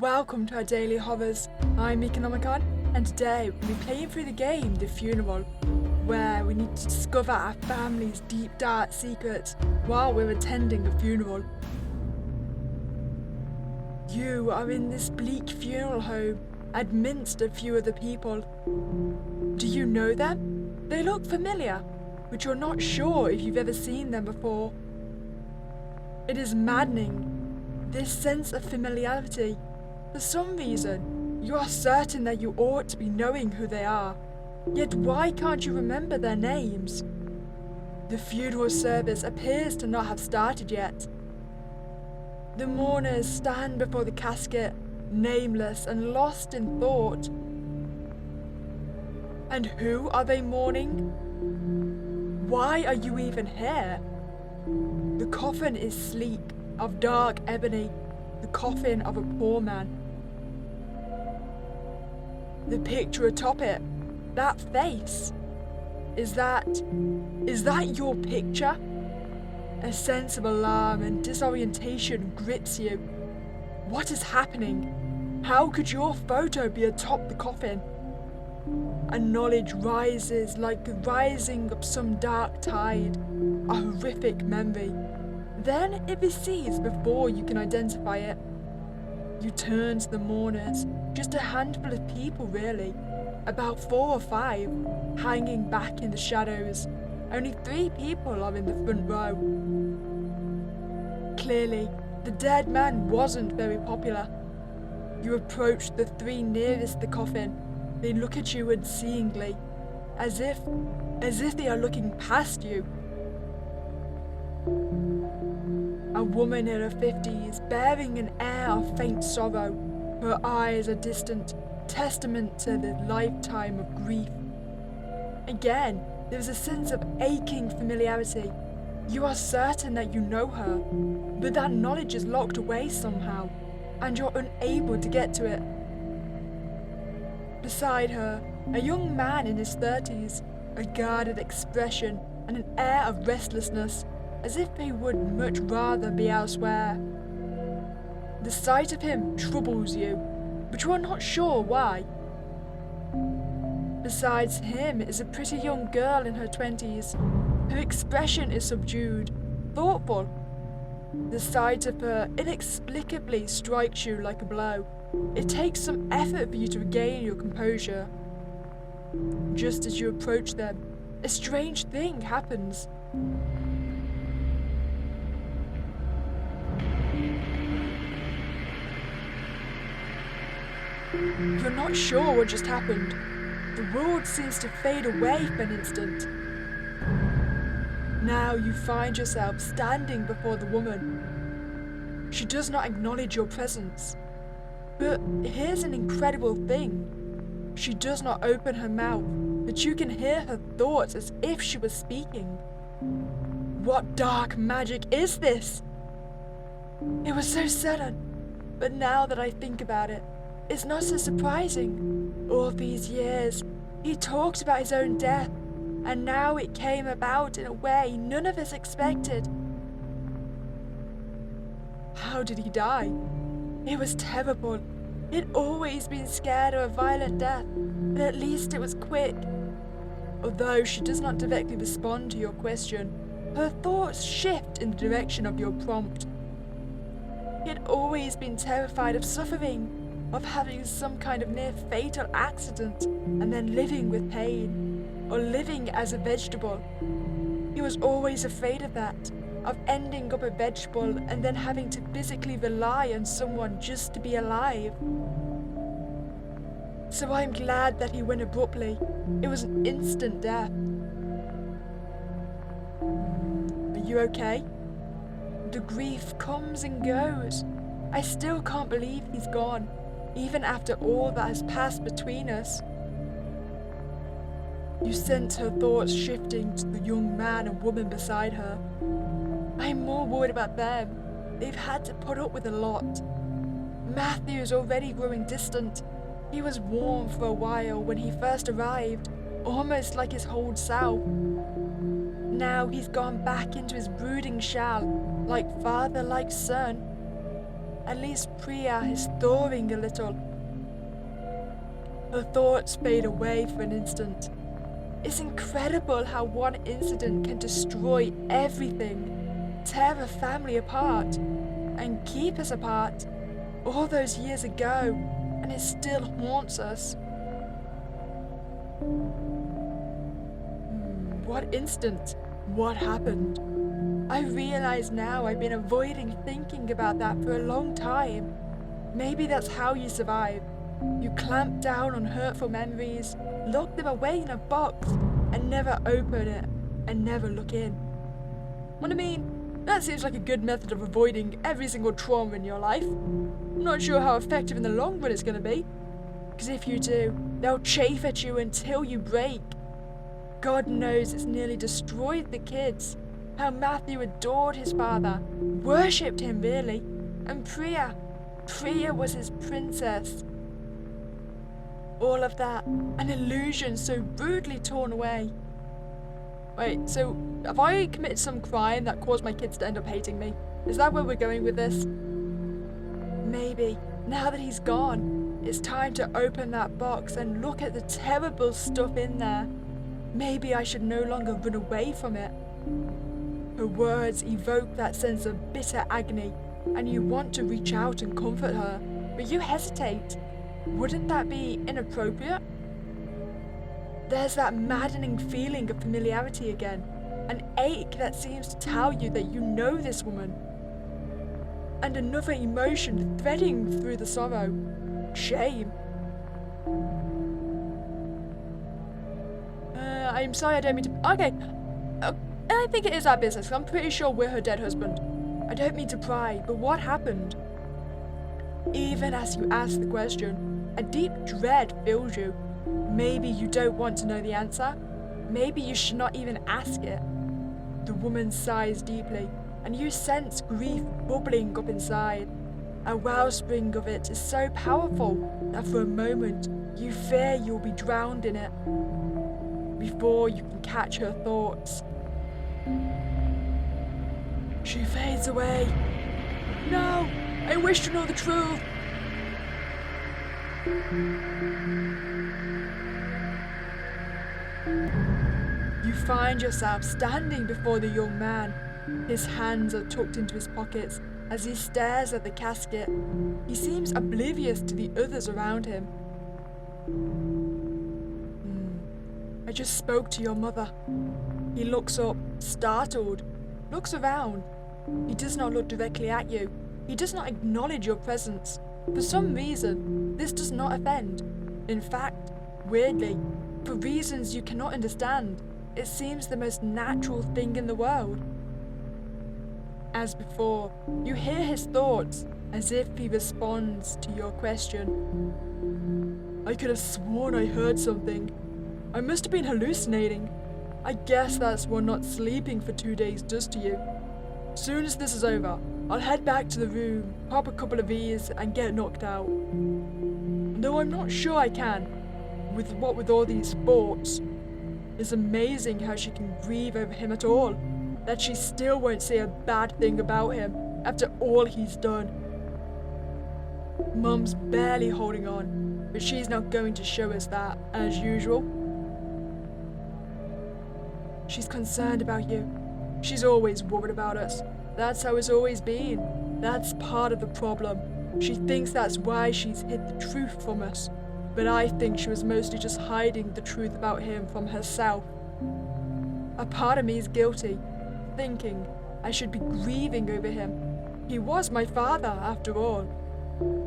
Welcome to our daily hovers. I'm Meeka Nomicon, and today we'll be playing through the game The Funeral, where we need to discover our family's deep dark secrets while we're attending a funeral. You are in this bleak funeral home amidst a few other people. Do you know them? They look familiar, but you're not sure if you've ever seen them before. It is maddening, this sense of familiarity. For some reason, you are certain that you ought to be knowing who they are, yet why can't you remember their names? The funeral service appears to not have started yet. The mourners stand before the casket, nameless and lost in thought. And who are they mourning? Why are you even here? The coffin is sleek, of dark ebony, the coffin of a poor man. The picture atop it, that face, is that your picture? A sense of alarm and disorientation grips you. What is happening? How could your photo be atop the coffin? And knowledge rises like the rising of some dark tide, a horrific memory. Then it recedes before you can identify it. You turn to the mourners, just a handful of people really, about 4 or 5, hanging back in the shadows. Only 3 people are in the front row. Clearly, the dead man wasn't very popular. You approach the 3 nearest the coffin. They look at you unseeingly, as if they are looking past you. A woman in her 50s, bearing an air of faint sorrow. Her eyes are distant, testament to the lifetime of grief. Again, there is a sense of aching familiarity. You are certain that you know her, but that knowledge is locked away somehow, and you're unable to get to it. Beside her, a young man in his 30s, a guarded expression and an air of restlessness, as if he would much rather be elsewhere. The sight of him troubles you, but you are not sure why. Besides him is a pretty young girl in her 20s. Her expression is subdued, thoughtful. The sight of her inexplicably strikes you like a blow. It takes some effort for you to regain your composure. Just as you approach them, a strange thing happens. You're not sure what just happened. The world seems to fade away for an instant. Now you find yourself standing before the woman. She does not acknowledge your presence. But here's an incredible thing. She does not open her mouth, but you can hear her thoughts as if she was speaking. What dark magic is this? It was so sudden, but now that I think about it, it's not so surprising. All these years, he talked about his own death, and now it came about in a way none of us expected. How did he die? It was terrible. He'd always been scared of a violent death, but at least it was quick. Although she does not directly respond to your question, her thoughts shift in the direction of your prompt. He'd always been terrified of suffering, of having some kind of near fatal accident and then living with pain, or living as a vegetable. He was always afraid of that, of ending up a vegetable and then having to physically rely on someone just to be alive. So I'm glad that he went abruptly. It was an instant death. Are you okay? The grief comes and goes. I still can't believe he's gone, even after all that has passed between us. You sense her thoughts shifting to the young man and woman beside her. I'm more worried about them. They've had to put up with a lot. Matthew is already growing distant. He was warm for a while when he first arrived, almost like his whole self. Now he's gone back into his brooding shell, like father, like son. At least Priya is thawing a little. Her thoughts fade away for an instant. It's incredible how one incident can destroy everything, tear a family apart, and keep us apart all those years ago, and it still haunts us. What incident? What happened? I realize now I've been avoiding thinking about that for a long time. Maybe that's how you survive. You clamp down on hurtful memories, lock them away in a box, and never open it, and never look in. What I mean, that seems like a good method of avoiding every single trauma in your life. I'm not sure how effective in the long run it's going to be. Because if you do, they'll chafe at you until you break. God knows it's nearly destroyed the kids. How Matthew adored his father, worshipped him really, and Priya was his princess. All of that, an illusion so brutally torn away. Wait, so have I committed some crime that caused my kids to end up hating me? Is that where we're going with this? Maybe, now that he's gone, it's time to open that box and look at the terrible stuff in there. Maybe I should no longer run away from it. Her words evoke that sense of bitter agony, and you want to reach out and comfort her, but you hesitate. Wouldn't that be inappropriate? There's that maddening feeling of familiarity again, an ache that seems to tell you that you know this woman. And another emotion threading through the sorrow, shame. I'm sorry, I don't mean to... Okay, I think it is our business. I'm pretty sure we're her dead husband. I don't mean to pry, but what happened? Even as you ask the question, a deep dread fills you. Maybe you don't want to know the answer. Maybe you should not even ask it. The woman sighs deeply, and you sense grief bubbling up inside. A wellspring of it is so powerful that for a moment you fear you'll be drowned in it. Before you can catch her thoughts, she fades away. No, I wish to know the truth. You find yourself standing before the young man. His hands are tucked into his pockets as he stares at the casket. He seems oblivious to the others around him. I just spoke to your mother. He looks up, startled, looks around. He does not look directly at you. He does not acknowledge your presence. For some reason, this does not offend. In fact, weirdly, for reasons you cannot understand, it seems the most natural thing in the world. As before, you hear his thoughts as if he responds to your question. I could have sworn I heard something. I must have been hallucinating. I guess that's what not sleeping for 2 days does to you. Soon as this is over, I'll head back to the room, pop a couple of V's, and get knocked out. Though I'm not sure I can, with all these thoughts. It's amazing how she can grieve over him at all, that she still won't say a bad thing about him after all he's done. Mum's barely holding on, but she's not going to show us that, as usual. She's concerned about you. She's always worried about us. That's how it's always been. That's part of the problem. She thinks that's why she's hid the truth from us. But I think she was mostly just hiding the truth about him from herself. A part of me is guilty, thinking I should be grieving over him. He was my father, after all.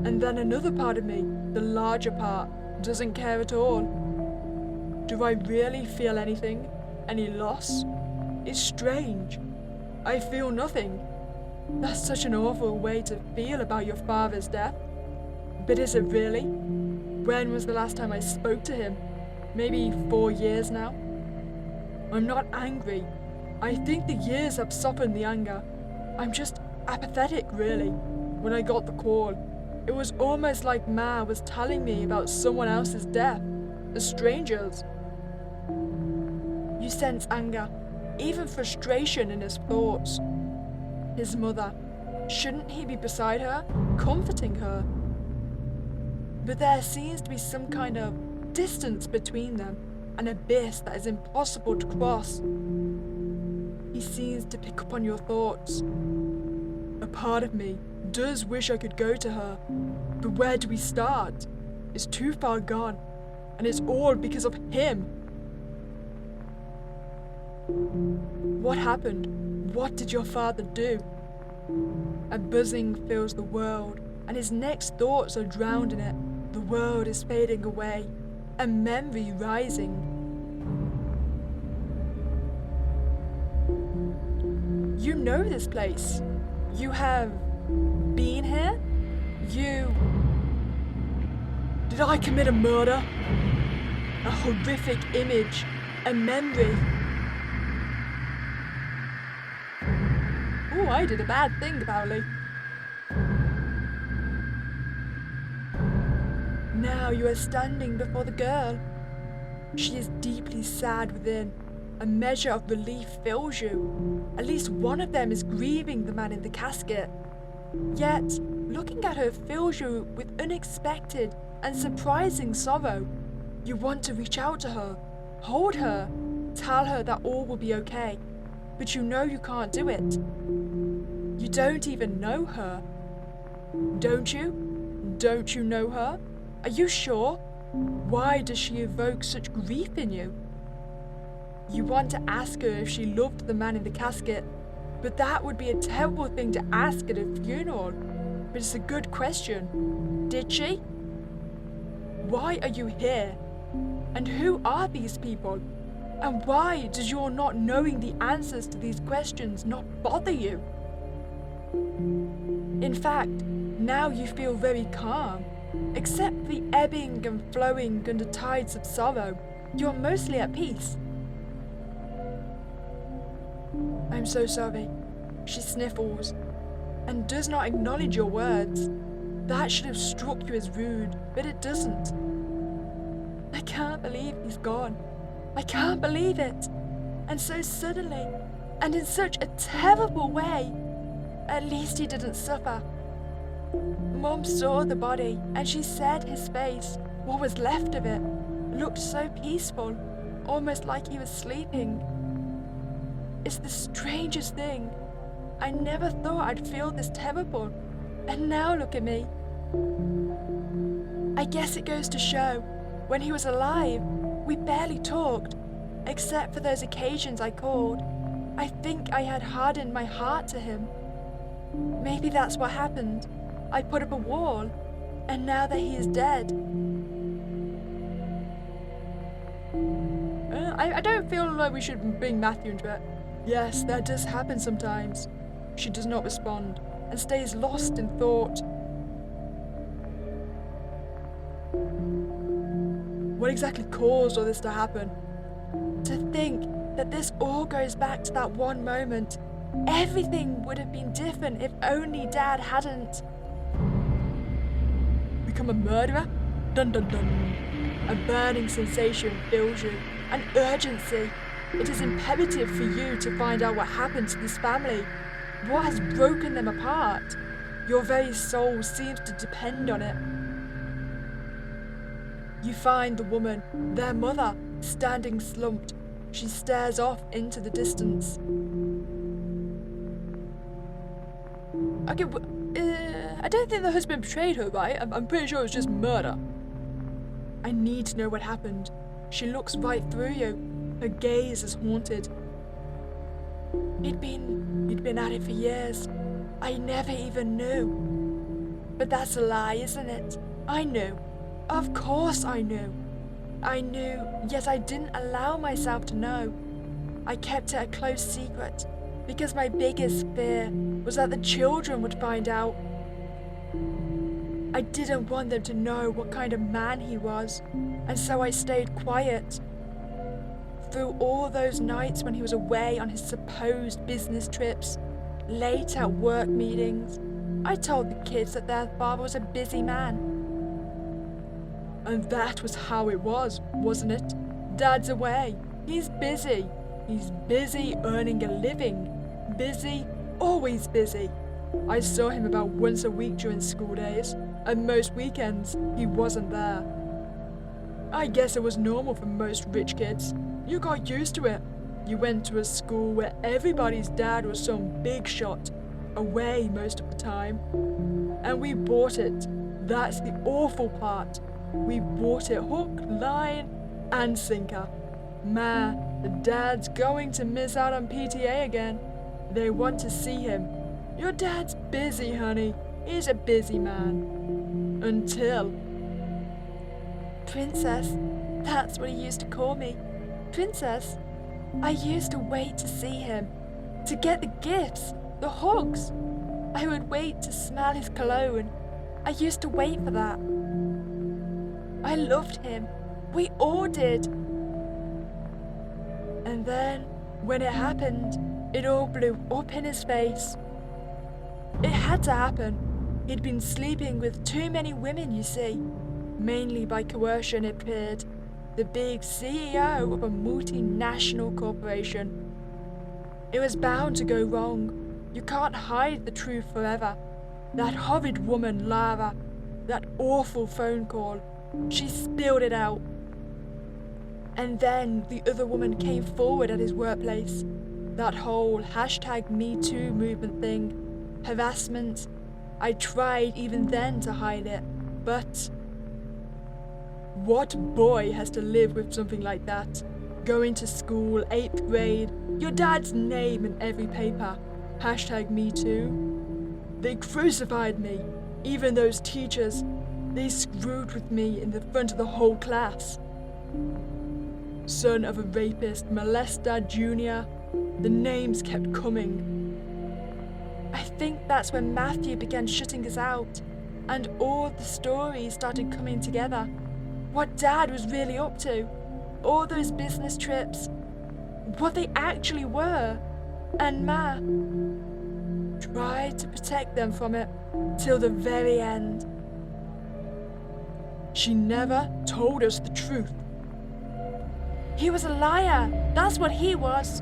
And then another part of me, the larger part, doesn't care at all. Do I really feel anything? Any loss? It's strange. I feel nothing. That's such an awful way to feel about your father's death. But is it really? When was the last time I spoke to him? Maybe 4 years now? I'm not angry. I think the years have softened the anger. I'm just apathetic, really. When I got the call, it was almost like Ma was telling me about someone else's death, a stranger's. You sense anger, even frustration in his thoughts. His mother. Shouldn't he be beside her, comforting her? But there seems to be some kind of distance between them, an abyss that is impossible to cross. He seems to pick up on your thoughts. A part of me does wish I could go to her, but where do we start? It's too far gone, and it's all because of him. What happened? What did your father do? A buzzing fills the world, and his next thoughts are drowned in it. The world is fading away, a memory rising. You know this place. You have been here? Did I commit a murder? A horrific image, a memory. Oh, I did a bad thing, Paoli. Now you are standing before the girl. She is deeply sad within. A measure of relief fills you. At least one of them is grieving the man in the casket. Yet, looking at her fills you with unexpected and surprising sorrow. You want to reach out to her, hold her, tell her that all will be okay. But you know you can't do it. You don't even know her. Don't you? Don't you know her? Are you sure? Why does she evoke such grief in you? You want to ask her if she loved the man in the casket, but that would be a terrible thing to ask at a funeral. But it's a good question. Did she? Why are you here? And who are these people? And why does your not knowing the answers to these questions not bother you? In fact, now you feel very calm. Except for the ebbing and flowing under tides of sorrow, you are mostly at peace. I'm so sorry. She sniffles, and does not acknowledge your words. That should have struck you as rude, but it doesn't. I can't believe he's gone. I can't believe it. And so suddenly, and in such a terrible way. At least he didn't suffer. Mom saw the body, and she said his face, what was left of it, looked so peaceful, almost like he was sleeping. It's the strangest thing. I never thought I'd feel this terrible, and now look at me. I guess it goes to show, when he was alive, we barely talked, except for those occasions I called. I think I had hardened my heart to him. Maybe that's what happened. I put up a wall, and now that he is dead. I don't feel like we should bring Matthew into it. Yes, that does happen sometimes. She does not respond, and stays lost in thought. What exactly caused all this to happen? To think that this all goes back to that one moment. Everything would have been different if only Dad hadn't become a murderer? Dun dun dun. A burning sensation fills you, an urgency. It is imperative for you to find out what happened to this family. What has broken them apart? Your very soul seems to depend on it. You find the woman, their mother, standing slumped. She stares off into the distance. Okay, I don't think the husband betrayed her, right? I'm pretty sure it was just murder. I need to know what happened. She looks right through you. Her gaze is haunted. You'd been at it for years. I never even knew. But that's a lie, isn't it? I knew. Of course I knew. I knew, yet I didn't allow myself to know. I kept it a close secret, because my biggest fear was that the children would find out. I didn't want them to know what kind of man he was, and so I stayed quiet. Through all those nights when he was away on his supposed business trips, late at work meetings, I told the kids that their father was a busy man. And that was how it was, wasn't it? Dad's away. He's busy. He's busy earning a living. Busy, always busy. I saw him about once a week during school days, and most weekends he wasn't there. I guess it was normal for most rich kids. You got used to it. You went to a school where everybody's dad was some big shot, away most of the time. And we bought it. That's the awful part. We bought it hook, line, and sinker. The dad's going to miss out on PTA again. They want to see him. Your dad's busy, honey. He's a busy man. Until... Princess, that's what he used to call me. Princess. I used to wait to see him, to get the gifts, the hugs. I would wait to smell his cologne. I used to wait for that. I loved him. We all did. And then, when it happened, it all blew up in his face. It had to happen. He'd been sleeping with too many women, you see. Mainly by coercion, it appeared. The big CEO of a multinational corporation. It was bound to go wrong. You can't hide the truth forever. That horrid woman, Lara, that awful phone call, she spilled it out. And then the other woman came forward at his workplace. That whole #MeToo movement thing, harassment. I tried even then to hide it, but... What boy has to live with something like that? Going to school, 8th grade, your dad's name in every paper. #MeToo. They crucified me. Even those teachers, they screwed with me in the front of the whole class. Son of a rapist, molester, junior. The names kept coming. I think that's when Matthew began shutting us out, and all the stories started coming together. What Dad was really up to, all those business trips, what they actually were, and Ma tried to protect them from it till the very end. She never told us the truth. He was a liar, that's what he was.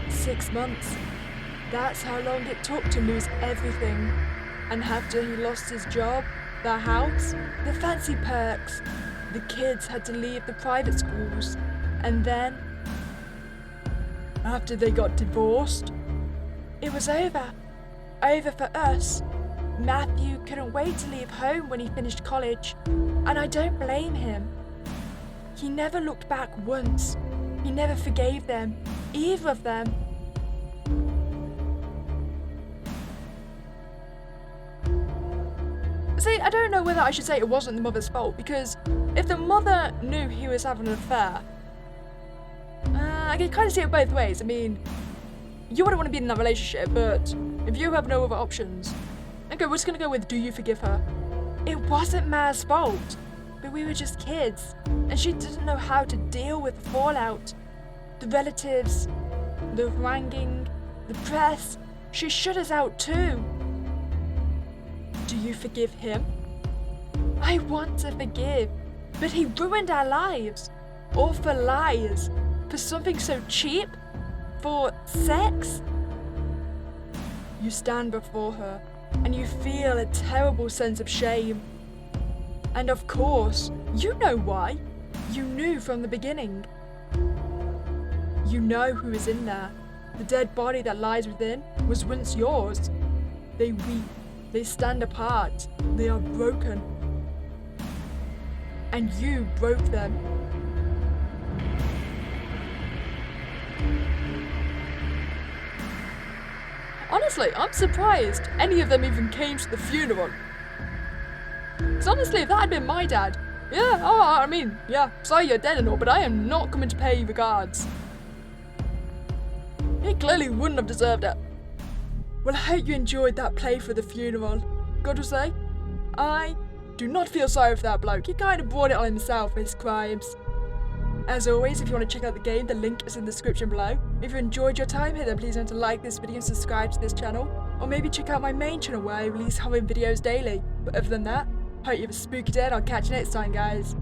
6 months. That's how long it took to lose everything. And after he lost his job, the house, the fancy perks, the kids had to leave the private schools. And then, after they got divorced, it was over. Over for us. Matthew couldn't wait to leave home when he finished college, and I don't blame him. He never looked back once. He never forgave them, either of them. See, I don't know whether I should say it wasn't the mother's fault, because if the mother knew he was having an affair, I can kind of see it both ways. I mean, you wouldn't want to be in that relationship, but if you have no other options, okay, we're just going to go with, do you forgive her? It wasn't Ma's fault, but we were just kids, and she didn't know how to deal with the fallout. The relatives, the haranguing, the press, she shut us out too. Do you forgive him? I want to forgive, but he ruined our lives. All for lies. For something so cheap? For sex? You stand before her, and you feel a terrible sense of shame. And of course, you know why. You knew from the beginning. You know who is in there. The dead body that lies within was once yours. They weep. They stand apart. They are broken. And you broke them. Honestly, I'm surprised any of them even came to the funeral. Because honestly, if that had been my dad, sorry you're dead and all, but I am not coming to pay regards. He clearly wouldn't have deserved it. Well, I hope you enjoyed that play for the funeral. Got to say, I do not feel sorry for that bloke. He kind of brought it on himself for his crimes. As always, if you want to check out the game, the link is in the description below. If you enjoyed your time here, then please remember to like this video and subscribe to this channel. Or maybe check out my main channel where I release horror videos daily. But other than that, hope you have a spooky day and I'll catch you next time, guys.